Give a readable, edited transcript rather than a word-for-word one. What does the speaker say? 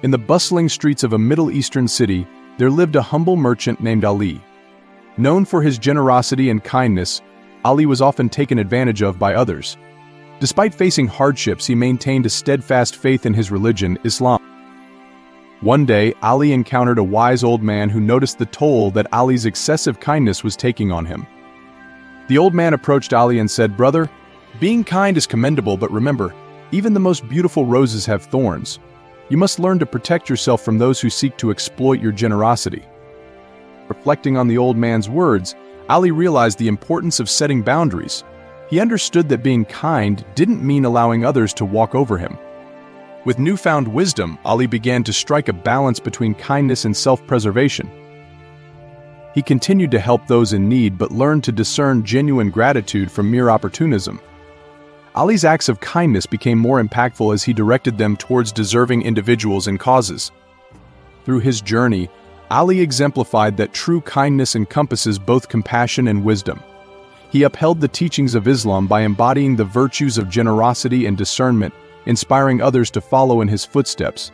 In the bustling streets of a Middle Eastern city, there lived a humble merchant named Ali. Known for his generosity and kindness, Ali was often taken advantage of by others. Despite facing hardships, he maintained a steadfast faith in his religion, Islam. One day, Ali encountered a wise old man who noticed the toll that Ali's excessive kindness was taking on him. The old man approached Ali and said, "Brother, being kind is commendable, but remember, even the most beautiful roses have thorns. You must learn to protect yourself from those who seek to exploit your generosity." Reflecting on the old man's words, Ali realized the importance of setting boundaries. He understood that being kind didn't mean allowing others to walk over him. With newfound wisdom, Ali began to strike a balance between kindness and self-preservation. He continued to help those in need but learned to discern genuine gratitude from mere opportunism. Ali's acts of kindness became more impactful as he directed them towards deserving individuals and causes. Through his journey, Ali exemplified that true kindness encompasses both compassion and wisdom. He upheld the teachings of Islam by embodying the virtues of generosity and discernment, inspiring others to follow in his footsteps.